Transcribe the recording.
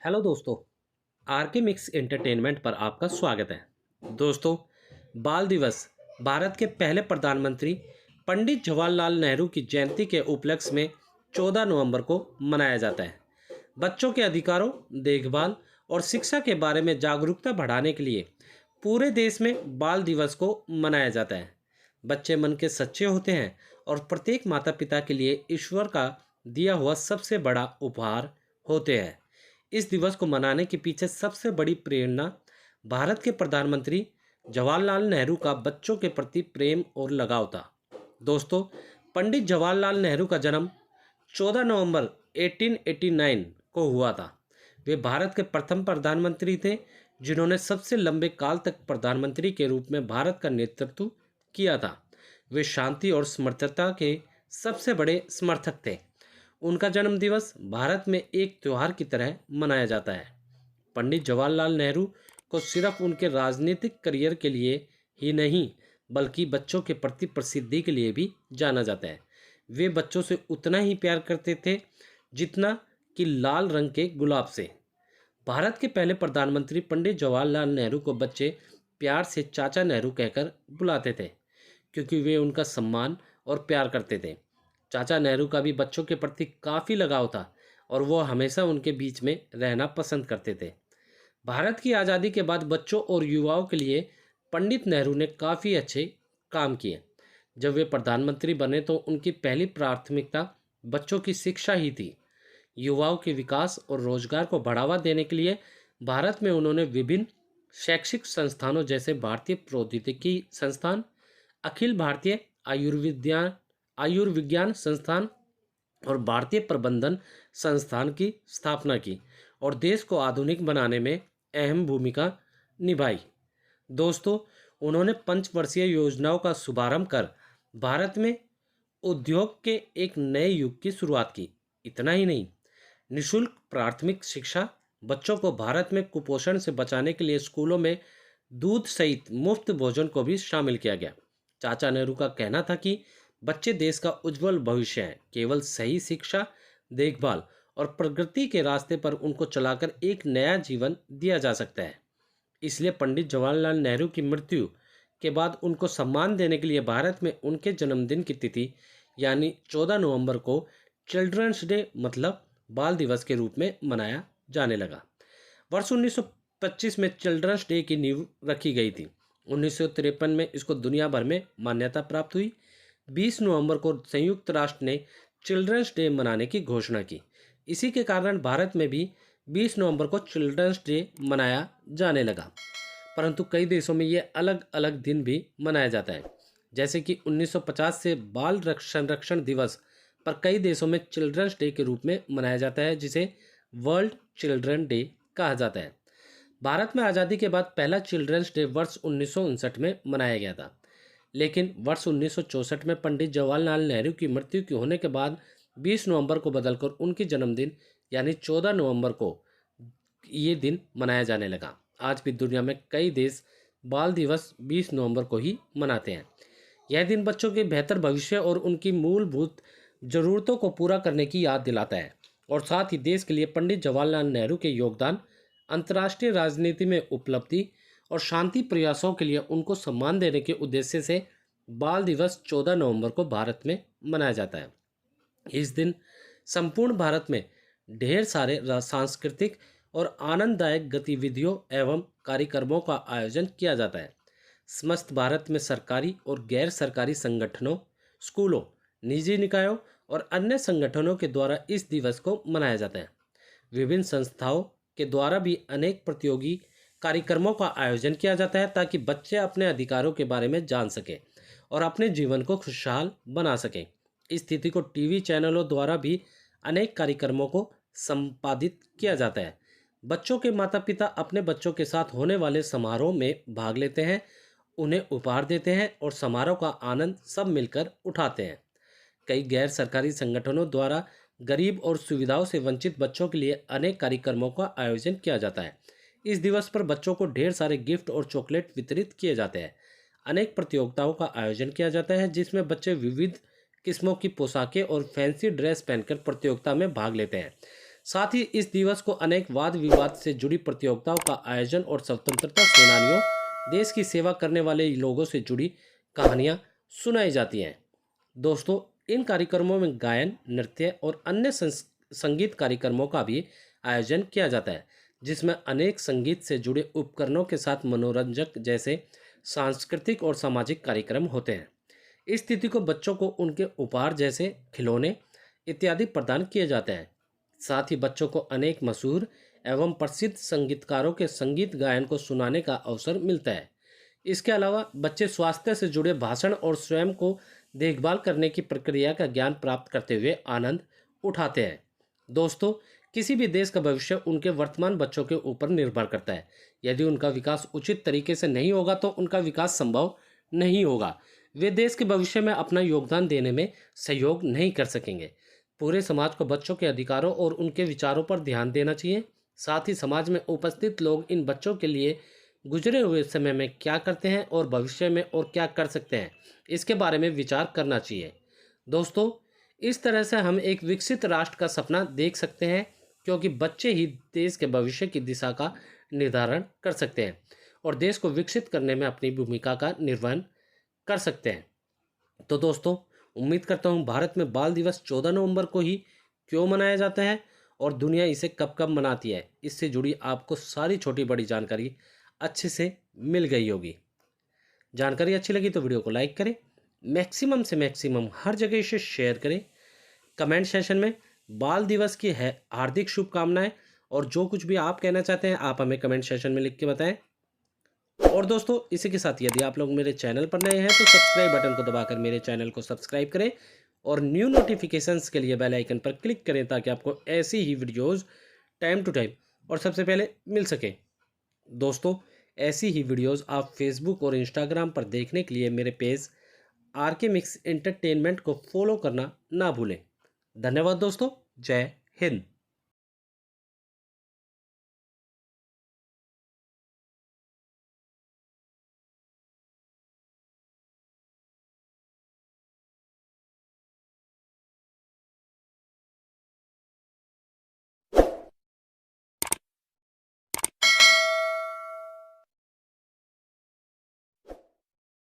Hello दोस्तों। R K mix entertainment पर आपका स्वागत है। दोस्तों, बाल दिवस भारत के पहले प्रधानमंत्री पंडित जवाहरलाल नेहरू की जयंती के उपलक्ष्य में 14 नवंबर को मनाया जाता है। बच्चों के अधिकारों, देखभाल और शिक्षा के बारे में जागरूकता बढ़ाने के लिए पूरे देश में बाल दिवस को मनाया जाता है। बच्चे मन के सच्चे होते हैं और प्रत्येक माता पिता के लिए ईश्वर का दिया हुआ सबसे बड़ा उपहार होते हैं। इस दिवस को मनाने के पीछे सबसे बड़ी प्रेरणा भारत के प्रधानमंत्री जवाहरलाल नेहरू का बच्चों के प्रति प्रेम और लगाव था। दोस्तों, पंडित जवाहरलाल नेहरू का जन्म 14 नवंबर 1889 को हुआ था। वे भारत के प्रथम प्रधानमंत्री थे जिन्होंने सबसे लंबे काल तक प्रधानमंत्री के रूप में भारत का नेतृत्व किया था। वे शांति और समर्थता के सबसे बड़े समर्थक थे। उनका जन्म दिवस भारत में एक त्योहार की तरह मनाया जाता है। पंडित जवाहरलाल नेहरू को सिर्फ उनके राजनीतिक करियर के लिए ही नहीं, बल्कि बच्चों के प्रति प्रसिद्धि के लिए भी जाना जाता है। वे बच्चों से उतना ही प्यार करते थे जितना कि लाल रंग के गुलाब से। भारत के पहले प्रधानमंत्री पंडित जवाहरलाल नेहरू को बच्चे प्यार से चाचा नेहरू कहकर बुलाते थे, क्योंकि वे उनका सम्मान और प्यार करते थे। चाचा नेहरू का भी बच्चों के प्रति काफ़ी लगाव था और वो हमेशा उनके बीच में रहना पसंद करते थे। भारत की आज़ादी के बाद बच्चों और युवाओं के लिए पंडित नेहरू ने काफ़ी अच्छे काम किए। जब वे प्रधानमंत्री बने तो उनकी पहली प्राथमिकता बच्चों की शिक्षा ही थी। युवाओं के विकास और रोजगार को बढ़ावा देने के लिए भारत में उन्होंने विभिन्न शैक्षिक संस्थानों जैसे भारतीय प्रौद्योगिकी संस्थान, अखिल भारतीय आयुर्विज्ञान संस्थान और भारतीय प्रबंधन संस्थान की स्थापना की और देश को आधुनिक बनाने में अहम भूमिका निभाई। दोस्तों, उन्होंने पंचवर्षीय योजनाओं का शुभारंभ कर भारत में उद्योग के एक नए युग की शुरुआत की। इतना ही नहीं, निशुल्क प्राथमिक शिक्षा, बच्चों को भारत में कुपोषण से बचाने के लिए स्कूलों में दूध सहित मुफ्त भोजन को भी शामिल किया गया। चाचा नेहरू का कहना था कि बच्चे देश का उज्जवल भविष्य हैं। केवल सही शिक्षा, देखभाल और प्रगति के रास्ते पर उनको चलाकर एक नया जीवन दिया जा सकता है। इसलिए पंडित जवाहरलाल नेहरू की मृत्यु के बाद उनको सम्मान देने के लिए भारत में उनके जन्मदिन की तिथि यानी 14 नवंबर को चिल्ड्रंस डे मतलब बाल दिवस के रूप में मनाया जाने लगा। वर्ष 1925 में चिल्ड्रंस डे की नींव रखी गई थी। 1953 में इसको दुनिया भर में मान्यता प्राप्त हुई। 20 नवंबर को संयुक्त राष्ट्र ने चिल्ड्रंस डे मनाने की घोषणा की। इसी के कारण भारत में भी 20 नवंबर को चिल्ड्रंस डे मनाया जाने लगा। परंतु कई देशों में ये अलग अलग दिन भी मनाया जाता है। जैसे कि 1950 से बाल संरक्षण दिवस पर कई देशों में चिल्ड्रंस डे के रूप में मनाया जाता है, जिसे वर्ल्ड चिल्ड्रन डे कहा जाता है। भारत में आज़ादी के बाद पहला चिल्ड्रंस डे वर्ष 1959 में मनाया गया था, लेकिन वर्ष 1964 में पंडित जवाहरलाल नेहरू की मृत्यु के होने के बाद 20 नवंबर को बदलकर उनकी जन्मदिन यानी 14 नवंबर को ये दिन मनाया जाने लगा। आज भी दुनिया में कई देश बाल दिवस 20 नवंबर को ही मनाते हैं। यह दिन बच्चों के बेहतर भविष्य और उनकी मूलभूत ज़रूरतों को पूरा करने की याद दिलाता है और साथ ही देश के लिए पंडित जवाहरलाल नेहरू के योगदान, अंतर्राष्ट्रीय राजनीति में उपलब्धि और शांति प्रयासों के लिए उनको सम्मान देने के उद्देश्य से बाल दिवस 14 नवंबर को भारत में मनाया जाता है। इस दिन संपूर्ण भारत में ढेर सारे सांस्कृतिक और आनंददायक गतिविधियों एवं कार्यक्रमों का आयोजन किया जाता है। समस्त भारत में सरकारी और गैर सरकारी संगठनों, स्कूलों, निजी निकायों और अन्य संगठनों के द्वारा इस दिवस को मनाया जाता है। विभिन्न संस्थाओं के द्वारा भी अनेक प्रतियोगी कार्यक्रमों का आयोजन किया जाता है ताकि बच्चे अपने अधिकारों के बारे में जान सकें और अपने जीवन को खुशहाल बना सकें। इस तिथि को टीवी चैनलों द्वारा भी अनेक कार्यक्रमों को संपादित किया जाता है। बच्चों के माता पिता अपने बच्चों के साथ होने वाले समारोह में भाग लेते हैं, उन्हें उपहार देते हैं और समारोह का आनंद सब मिलकर उठाते हैं। कई गैर सरकारी संगठनों द्वारा गरीब और सुविधाओं से वंचित बच्चों के लिए अनेक कार्यक्रमों का आयोजन किया जाता है। इस दिवस पर बच्चों को ढेर सारे गिफ्ट और चॉकलेट वितरित किए जाते हैं। अनेक प्रतियोगिताओं का आयोजन किया जाता है जिसमें बच्चे विविध किस्मों की पोशाकें और फैंसी ड्रेस पहनकर प्रतियोगिता में भाग लेते हैं। साथ ही इस दिवस को अनेक वाद विवाद से जुड़ी प्रतियोगिताओं का आयोजन और स्वतंत्रता सेनानियों, देश की सेवा करने वाले लोगों से जुड़ी कहानियाँ सुनाई जाती हैं। दोस्तों, इन कार्यक्रमों में गायन, नृत्य और अन्य संगीत कार्यक्रमों का भी आयोजन किया जाता है, जिसमें अनेक संगीत से जुड़े उपकरणों के साथ मनोरंजक जैसे सांस्कृतिक और सामाजिक कार्यक्रम होते हैं। इस तिथि को बच्चों को उनके उपहार जैसे खिलौने इत्यादि प्रदान किए जाते हैं। साथ ही बच्चों को अनेक मशहूर एवं प्रसिद्ध संगीतकारों के संगीत गायन को सुनाने का अवसर मिलता है। इसके अलावा बच्चे स्वास्थ्य से जुड़े भाषण और स्वयं को देखभाल करने की प्रक्रिया का ज्ञान प्राप्त करते हुए आनंद उठाते हैं। दोस्तों, किसी भी देश का भविष्य उनके वर्तमान बच्चों के ऊपर निर्भर करता है। यदि उनका विकास उचित तरीके से नहीं होगा तो उनका विकास संभव नहीं होगा। वे देश के भविष्य में अपना योगदान देने में सहयोग नहीं कर सकेंगे। पूरे समाज को बच्चों के अधिकारों और उनके विचारों पर ध्यान देना चाहिए। साथ ही समाज में उपस्थित लोग इन बच्चों के लिए गुजरे हुए समय में क्या करते हैं और भविष्य में और क्या कर सकते हैं, इसके बारे में विचार करना चाहिए। दोस्तों, इस तरह से हम एक विकसित राष्ट्र का सपना देख सकते हैं, क्योंकि बच्चे ही देश के भविष्य की दिशा का निर्धारण कर सकते हैं और देश को विकसित करने में अपनी भूमिका का निर्वहन कर सकते हैं। तो दोस्तों, उम्मीद करता हूँ भारत में बाल दिवस 14 नवंबर को ही क्यों मनाया जाता है और दुनिया इसे कब कब मनाती है, इससे जुड़ी आपको सारी छोटी बड़ी जानकारी अच्छे से मिल गई होगी। जानकारी अच्छी लगी तो वीडियो को लाइक करें, मैक्सिमम से मैक्सिमम हर जगह इसे शेयर करें। कमेंट सेशन में बाल दिवस की है हार्दिक शुभकामनाएं और जो कुछ भी आप कहना चाहते हैं आप हमें कमेंट सेशन में लिख के बताएं। और दोस्तों, इसी के साथ यदि आप लोग मेरे चैनल पर नए हैं तो सब्सक्राइब बटन को दबाकर मेरे चैनल को सब्सक्राइब करें और न्यू नोटिफिकेशंस के लिए बेल आइकन पर क्लिक करें ताकि आपको ऐसी ही वीडियोस टाइम टू टाइम और सबसे पहले मिल सके। दोस्तों, ऐसी ही वीडियोस आप फेसबुक और इंस्टाग्राम पर देखने के लिए मेरे पेज आरके मिक्स एंटरटेनमेंट को फॉलो करना ना भूलें। धन्यवाद दोस्तों। जय हिंद।